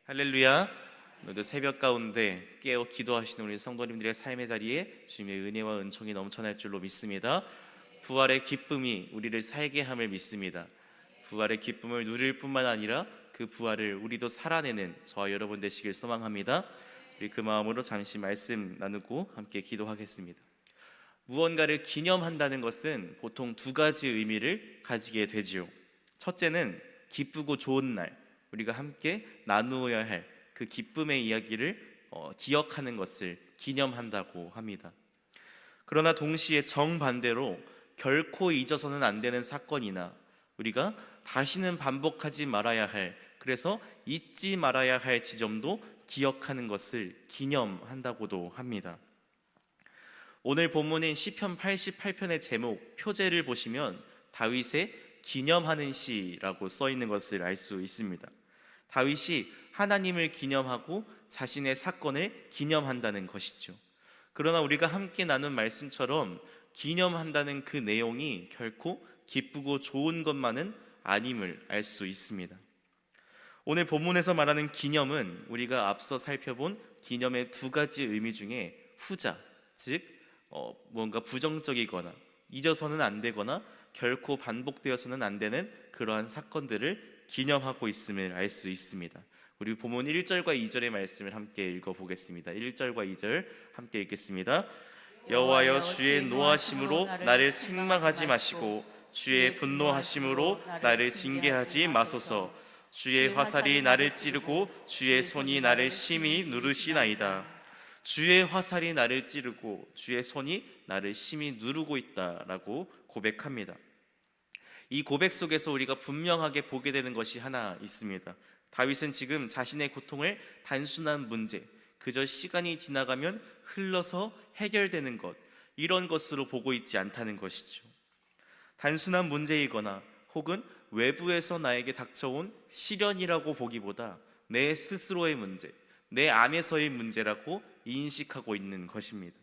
할렐루야. 오늘도 새벽 가운데 깨어 기도하시는 우리 성도님들의 삶의 자리에 주님의 은혜와 은총이 넘쳐날 줄로 믿습니다. 부활의 기쁨이 우리를 살게 함을 믿습니다. 부활의 기쁨을 누릴 뿐만 아니라 그 부활을 우리도 살아내는 저와 여러분 되시길 소망합니다. 우리 그 마음으로 잠시 말씀 나누고 함께 기도하겠습니다. 무언가를 기념한다는 것은 보통 두 가지 의미를 가지게 되지요. 첫째는 기쁘고 좋은 날, 우리가 함께 나누어야 할 그 기쁨의 이야기를 기억하는 것을 기념한다고 합니다. 그러나 동시에 정반대로 결코 잊어서는 안 되는 사건이나 우리가 다시는 반복하지 말아야 할, 그래서 잊지 말아야 할 지점도 기억하는 것을 기념한다고도 합니다. 오늘 본문인 시편 88편의 제목 표제를 보시면 다윗의 기념하는 시라고 써 있는 것을 알 수 있습니다. 다윗이 하나님을 기념하고 자신의 사건을 기념한다는 것이죠. 그러나 우리가 함께 나눈 말씀처럼 기념한다는 그 내용이 결코 기쁘고 좋은 것만은 아님을 알 수 있습니다. 오늘 본문에서 말하는 기념은 우리가 앞서 살펴본 기념의 두 가지 의미 중에 후자, 즉 뭔가 부정적이거나 잊어서는 안 되거나 결코 반복되어서는 안 되는 그러한 사건들을 기념하고 있음을 알 수 있습니다. 우리 본문 1절과 2절의 말씀을 함께 읽어보겠습니다. 1절과 2절 함께 읽겠습니다. 여호와여, 주의 노하심으로 나를 책망하지 마시고 주의 분노하심으로 나를 징계하지 마소서. 주의 화살이 나를 찌르고 주의 손이 나를 심히 누르시나이다. 주의 화살이 나를 찌르고 주의 손이 나를 심히 누르고 있다라고 고백합니다. 이 고백 속에서 우리가 분명하게 보게 되는 것이 하나 있습니다. 다윗은 지금 자신의 고통을 단순한 문제, 그저 시간이 지나가면 흘러서 해결되는 것, 이런 것으로 보고 있지 않다는 것이죠. 단순한 문제이거나 혹은 외부에서 나에게 닥쳐온 시련이라고 보기보다 내 스스로의 문제, 내 안에서의 문제라고 인식하고 있는 것입니다.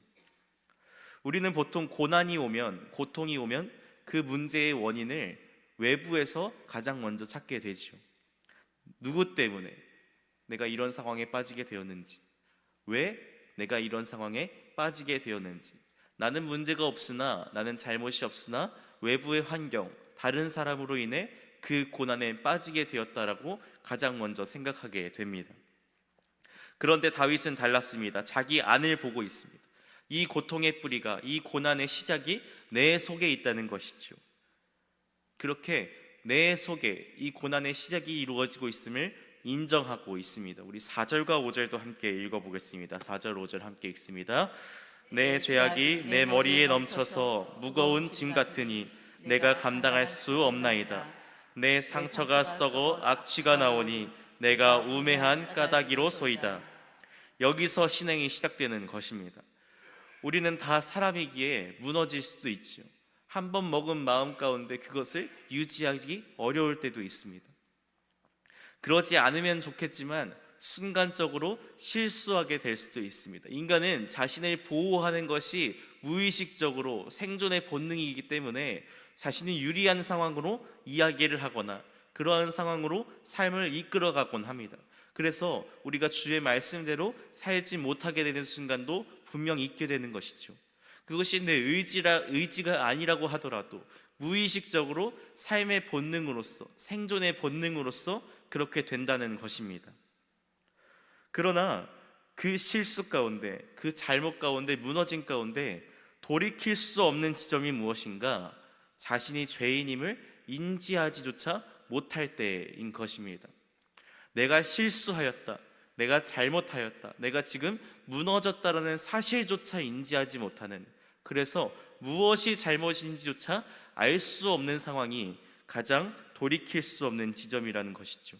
우리는 보통 고난이 오면, 고통이 오면 그 문제의 원인을 외부에서 가장 먼저 찾게 되죠. 누구 때문에 내가 이런 상황에 빠지게 되었는지, 왜 내가 이런 상황에 빠지게 되었는지, 나는 문제가 없으나, 나는 잘못이 없으나 외부의 환경, 다른 사람으로 인해 그 고난에 빠지게 되었다라고 가장 먼저 생각하게 됩니다. 그런데 다윗은 달랐습니다. 자기 안을 보고 있습니다. 이 고통의 뿌리가, 이 고난의 시작이 내 속에 있다는 것이죠. 그렇게 내 속에 이 고난의 시작이 이루어지고 있음을 인정하고 있습니다. 우리 4절과 5절도 함께 읽어보겠습니다. 4절, 5절 함께 읽습니다. 내 죄악이 내 머리에 넘쳐서 무거운 짐 같으니 내가 감당할 수 없나이다. 내 상처가 썩어 악취가 나오니 내가 우매한 까닭이로소이다. 여기서 신앙이 시작되는 것입니다. 우리는 다 사람이기에 무너질 수도 있지요. 한번 먹은 마음 가운데 그것을 유지하기 어려울 때도 있습니다. 그러지 않으면 좋겠지만 순간적으로 실수하게 될 수도 있습니다. 인간은 자신을 보호하는 것이 무의식적으로 생존의 본능이기 때문에 자신이 유리한 상황으로 이야기를 하거나 그러한 상황으로 삶을 이끌어가곤 합니다. 그래서 우리가 주의 말씀대로 살지 못하게 되는 순간도 분명 있게 되는 것이죠. 그것이 내 의지가 아니라고 하더라도 무의식적으로 삶의 본능으로서, 생존의 본능으로서 그렇게 된다는 것입니다. 그러나 그 실수 가운데, 그 잘못 가운데, 무너진 가운데 돌이킬 수 없는 지점이 무엇인가? 자신이 죄인임을 인지하지조차 못할 때인 것입니다. 내가 실수하였다, 내가 잘못하였다, 내가 지금 무너졌다라는 사실조차 인지하지 못하는, 그래서 무엇이 잘못인지조차 알 수 없는 상황이 가장 돌이킬 수 없는 지점이라는 것이죠.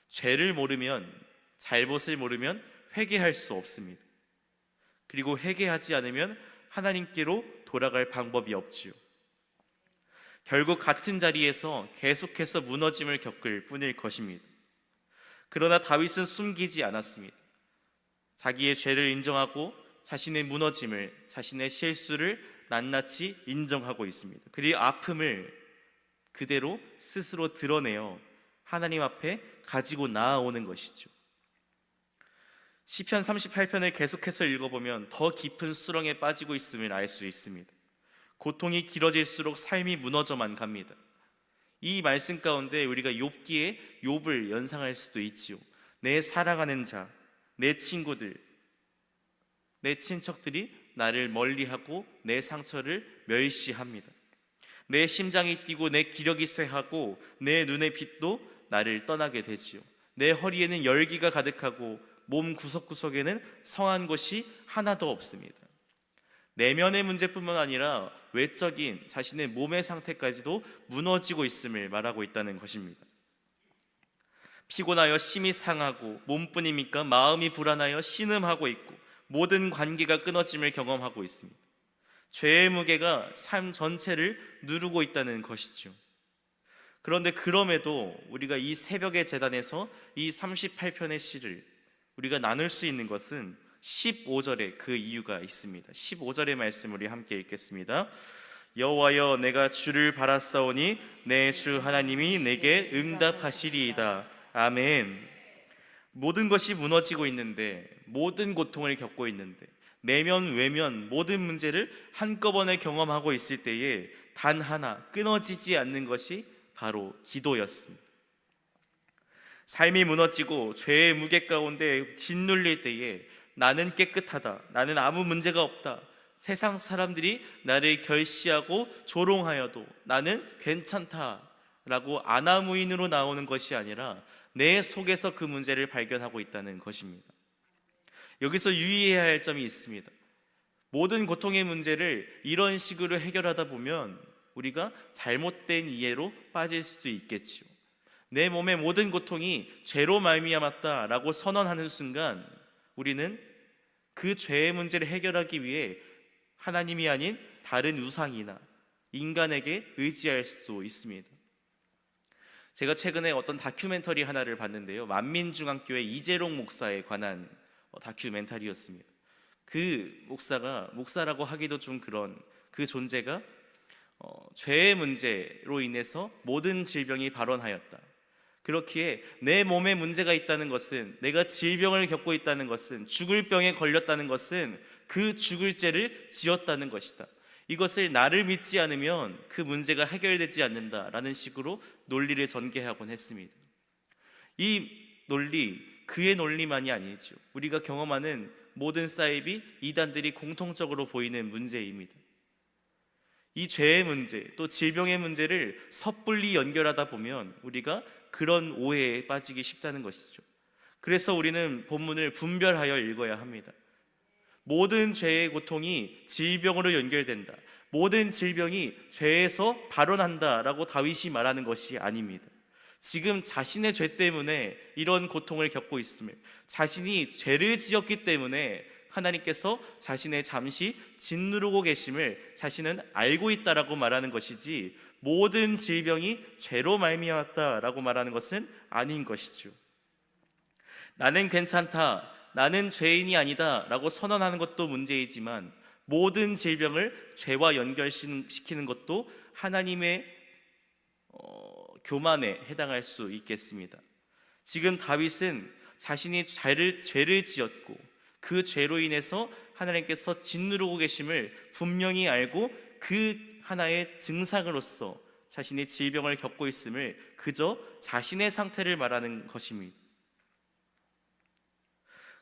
죄를 모르면, 잘못을 모르면 회개할 수 없습니다. 그리고 회개하지 않으면 하나님께로 돌아갈 방법이 없지요. 결국 같은 자리에서 계속해서 무너짐을 겪을 뿐일 것입니다. 그러나 다윗은 숨기지 않았습니다. 자기의 죄를 인정하고 자신의 무너짐을, 자신의 실수를 낱낱이 인정하고 있습니다. 그리고 아픔을 그대로 스스로 드러내어 하나님 앞에 가지고 나아오는 것이죠. 시편 38편을 계속해서 읽어보면 더 깊은 수렁에 빠지고 있음을 알 수 있습니다. 고통이 길어질수록 삶이 무너져만 갑니다. 이 말씀 가운데 우리가 욥기의 욥을 연상할 수도 있지요. 내 사랑하는 자, 내 친구들, 내 친척들이 나를 멀리하고 내 상처를 멸시합니다. 내 심장이 뛰고 내 기력이 쇠하고 내 눈의 빛도 나를 떠나게 되지요. 내 허리에는 열기가 가득하고 몸 구석구석에는 성한 곳이 하나도 없습니다. 내면의 문제뿐만 아니라 외적인 자신의 몸의 상태까지도 무너지고 있음을 말하고 있다는 것입니다. 피곤하여 심히 상하고 몸뿐입니까? 마음이 불안하여 신음하고 있고 모든 관계가 끊어짐을 경험하고 있습니다. 죄의 무게가 삶 전체를 누르고 있다는 것이죠. 그런데 그럼에도 우리가 이 새벽의 제단에서 이 38편의 시를 우리가 나눌 수 있는 것은 15절에 그 이유가 있습니다. 15절의 말씀 우리 함께 읽겠습니다. 여호와여 내가 주를 바랐사오니 내 주 하나님이 내게 응답하시리이다. 아멘. 모든 것이 무너지고 있는데, 모든 고통을 겪고 있는데, 내면 외면 모든 문제를 한꺼번에 경험하고 있을 때에 단 하나 끊어지지 않는 것이 바로 기도였습니다. 삶이 무너지고 죄의 무게 가운데 짓눌릴 때에 나는 깨끗하다, 나는 아무 문제가 없다, 세상 사람들이 나를 결시하고 조롱하여도 나는 괜찮다라고 아나무인으로 나오는 것이 아니라 내 속에서 그 문제를 발견하고 있다는 것입니다. 여기서 유의해야 할 점이 있습니다. 모든 고통의 문제를 이런 식으로 해결하다 보면 우리가 잘못된 이해로 빠질 수도 있겠지요. 내 몸의 모든 고통이 죄로 말미암았다라고 선언하는 순간 우리는 그 죄의 문제를 해결하기 위해 하나님이 아닌 다른 우상이나 인간에게 의지할 수도 있습니다. 제가 최근에 어떤 다큐멘터리 하나를 봤는데요, 만민중앙교회 이재롱 목사에 관한 다큐멘터리였습니다. 그 목사가, 목사라고 하기도 좀 그런 그 존재가 죄의 문제로 인해서 모든 질병이 발원하였다. 그렇기에 내 몸에 문제가 있다는 것은, 내가 질병을 겪고 있다는 것은, 죽을 병에 걸렸다는 것은 그 죽을 죄를 지었다는 것이다. 이것을 나를 믿지 않으면 그 문제가 해결되지 않는다라는 식으로 논리를 전개하곤 했습니다. 이 논리, 그의 논리만이 아니죠. 우리가 경험하는 모든 사이비 이단들이 공통적으로 보이는 문제입니다. 이 죄의 문제, 또 질병의 문제를 섣불리 연결하다 보면 우리가 그런 오해에 빠지기 쉽다는 것이죠. 그래서 우리는 본문을 분별하여 읽어야 합니다. 모든 죄의 고통이 질병으로 연결된다, 모든 질병이 죄에서 발원한다라고 다윗이 말하는 것이 아닙니다. 지금 자신의 죄 때문에 이런 고통을 겪고 있음을, 자신이 죄를 지었기 때문에 하나님께서 자신의 잠시 짓누르고 계심을 자신은 알고 있다라고 말하는 것이지, 모든 질병이 죄로 말미암았다라고 말하는 것은 아닌 것이죠. 나는 괜찮다, 나는 죄인이 아니다 라고 선언하는 것도 문제이지만, 모든 질병을 죄와 연결시키는 것도 하나님의 교만에 해당할 수 있겠습니다. 지금 다윗은 자신이 죄를 지었고 그 죄로 인해서 하나님께서 짓누르고 계심을 분명히 알고 그 하나의 증상으로서 자신이 질병을 겪고 있음을 그저 자신의 상태를 말하는 것입니다.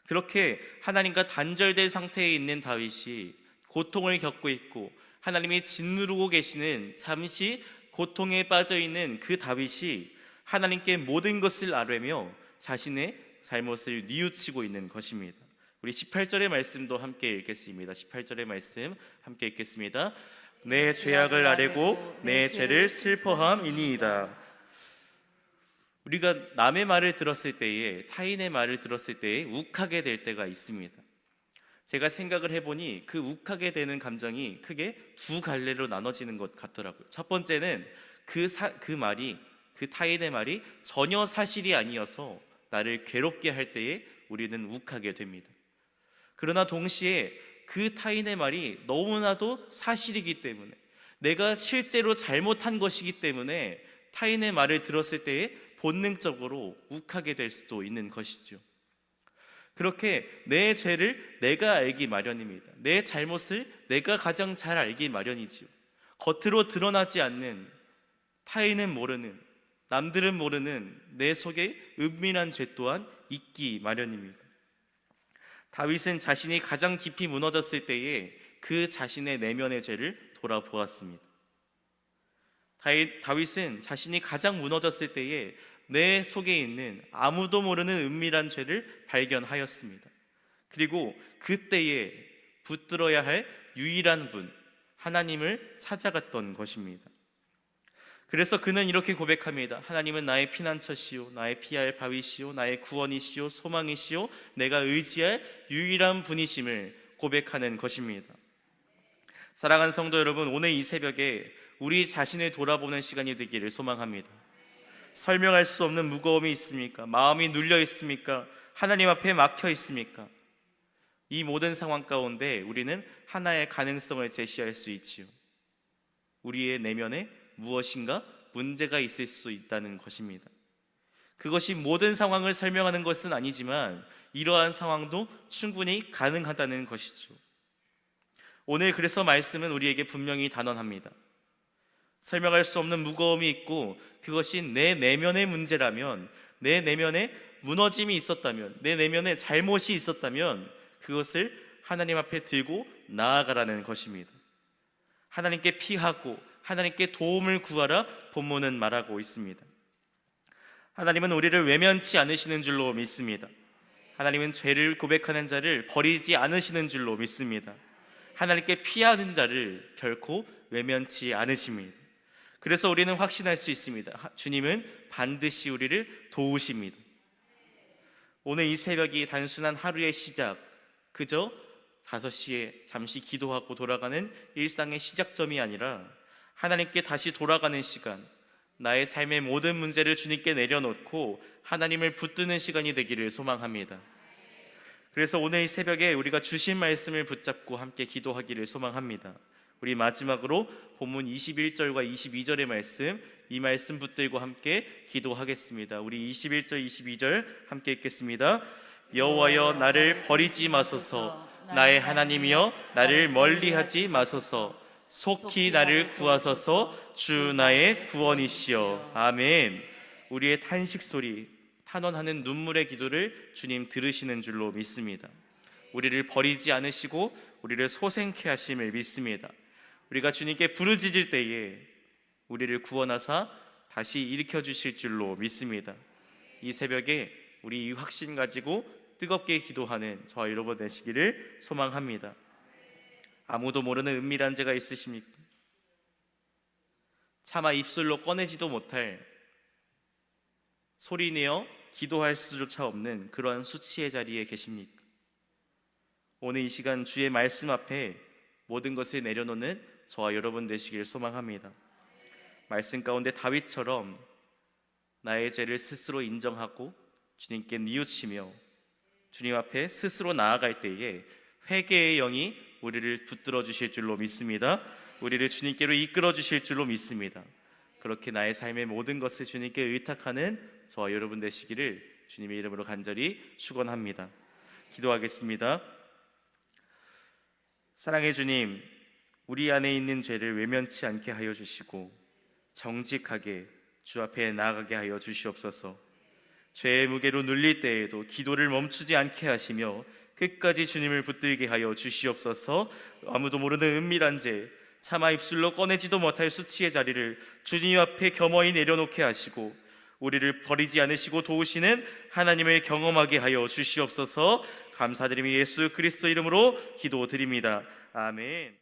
그렇게 하나님과 단절된 상태에 있는 다윗이 고통을 겪고 있고 하나님이 짓누르고 계시는, 잠시 고통에 빠져있는 그 다윗이 하나님께 모든 것을 아뢰며 자신의 잘못을 뉘우치고 있는 것입니다. 우리 18절의 말씀도 함께 읽겠습니다. 18절의 말씀 함께 읽겠습니다. 내 죄악을 아뢰고 내 죄를 슬퍼함이니이다. 우리가 남의 말을 들었을 때에, 타인의 말을 들었을 때에 욱하게 될 때가 있습니다. 제가 생각을 해보니 그 욱하게 되는 감정이 크게 두 갈래로 나눠지는 것 같더라고요. 첫 번째는 그 말이, 그 타인의 말이 전혀 사실이 아니어서 나를 괴롭게 할 때에 우리는 욱하게 됩니다. 그러나 동시에 그 타인의 말이 너무나도 사실이기 때문에, 내가 실제로 잘못한 것이기 때문에 타인의 말을 들었을 때에 본능적으로 욱하게 될 수도 있는 것이죠. 그렇게 내 죄를 내가 알기 마련입니다. 내 잘못을 내가 가장 잘 알기 마련이지요. 겉으로 드러나지 않는, 타인은 모르는, 남들은 모르는 내 속에 은밀한 죄 또한 있기 마련입니다. 다윗은 자신이 가장 깊이 무너졌을 때에 그 자신의 내면의 죄를 돌아보았습니다. 다윗은 자신이 가장 무너졌을 때에 내 속에 있는 아무도 모르는 은밀한 죄를 발견하였습니다. 그리고 그때에 붙들어야 할 유일한 분, 하나님을 찾아갔던 것입니다. 그래서 그는 이렇게 고백합니다. 하나님은 나의 피난처시오, 나의 피할 바위시오, 나의 구원이시오, 소망이시오, 내가 의지할 유일한 분이심을 고백하는 것입니다. 사랑하는 성도 여러분, 오늘 이 새벽에 우리 자신을 돌아보는 시간이 되기를 소망합니다. 설명할 수 없는 무거움이 있습니까? 마음이 눌려 있습니까? 하나님 앞에 막혀 있습니까? 이 모든 상황 가운데 우리는 하나의 가능성을 제시할 수 있지요. 우리의 내면에 무엇인가 문제가 있을 수 있다는 것입니다. 그것이 모든 상황을 설명하는 것은 아니지만 이러한 상황도 충분히 가능하다는 것이죠. 오늘 그래서 말씀은 우리에게 분명히 단언합니다. 설명할 수 없는 무거움이 있고 그것이 내 내면의 문제라면, 내 내면에 무너짐이 있었다면, 내 내면에 잘못이 있었다면 그것을 하나님 앞에 들고 나아가라는 것입니다. 하나님께 피하고 하나님께 도움을 구하라 본문은 말하고 있습니다. 하나님은 우리를 외면치 않으시는 줄로 믿습니다. 하나님은 죄를 고백하는 자를 버리지 않으시는 줄로 믿습니다. 하나님께 피하는 자를 결코 외면치 않으십니다. 그래서 우리는 확신할 수 있습니다. 주님은 반드시 우리를 도우십니다. 오늘 이 새벽이 단순한 하루의 시작, 그저 5시에 잠시 기도하고 돌아가는 일상의 시작점이 아니라 하나님께 다시 돌아가는 시간, 나의 삶의 모든 문제를 주님께 내려놓고 하나님을 붙드는 시간이 되기를 소망합니다. 그래서 오늘 이 새벽에 우리가 주신 말씀을 붙잡고 함께 기도하기를 소망합니다. 우리 마지막으로 본문 21절과 22절의 말씀, 이 말씀 붙들고 함께 기도하겠습니다. 우리 21절, 22절 함께 읽겠습니다. 여호와여 나를 버리지 마소서, 나의 하나님이여 나를 멀리하지 마소서, 속히 나를 구하소서, 주 나의 구원이시여. 아멘. 우리의 탄식 소리, 탄원하는 눈물의 기도를 주님 들으시는 줄로 믿습니다. 우리를 버리지 않으시고 우리를 소생케 하심을 믿습니다. 우리가 주님께 부르짖을 때에 우리를 구원하사 다시 일으켜 주실 줄로 믿습니다. 이 새벽에 우리 이 확신 가지고 뜨겁게 기도하는 저와 여러분 되시기를 소망합니다. 아무도 모르는 은밀한 죄가 있으십니까? 차마 입술로 꺼내지도 못할, 소리내어 기도할 수조차 없는 그러한 수치의 자리에 계십니까? 오늘 이 시간 주의 말씀 앞에 모든 것을 내려놓는 저와 여러분 되시길 소망합니다. 말씀 가운데 다윗처럼 나의 죄를 스스로 인정하고 주님께 뉘우치며 주님 앞에 스스로 나아갈 때에 회개의 영이 우리를 붙들어 주실 줄로 믿습니다. 우리를 주님께로 이끌어 주실 줄로 믿습니다. 그렇게 나의 삶의 모든 것을 주님께 의탁하는 저와 여러분 되시기를 주님의 이름으로 간절히 축원합니다. 기도하겠습니다. 사랑의 주님, 우리 안에 있는 죄를 외면치 않게 하여 주시고 정직하게 주 앞에 나아가게 하여 주시옵소서. 죄의 무게로 눌릴 때에도 기도를 멈추지 않게 하시며 끝까지 주님을 붙들게 하여 주시옵소서. 아무도 모르는 은밀한 죄, 차마 입술로 꺼내지도 못할 수치의 자리를 주님 앞에 겸허히 내려놓게 하시고 우리를 버리지 않으시고 도우시는 하나님을 경험하게 하여 주시옵소서. 감사드리며 예수 그리스도 이름으로 기도드립니다. 아멘.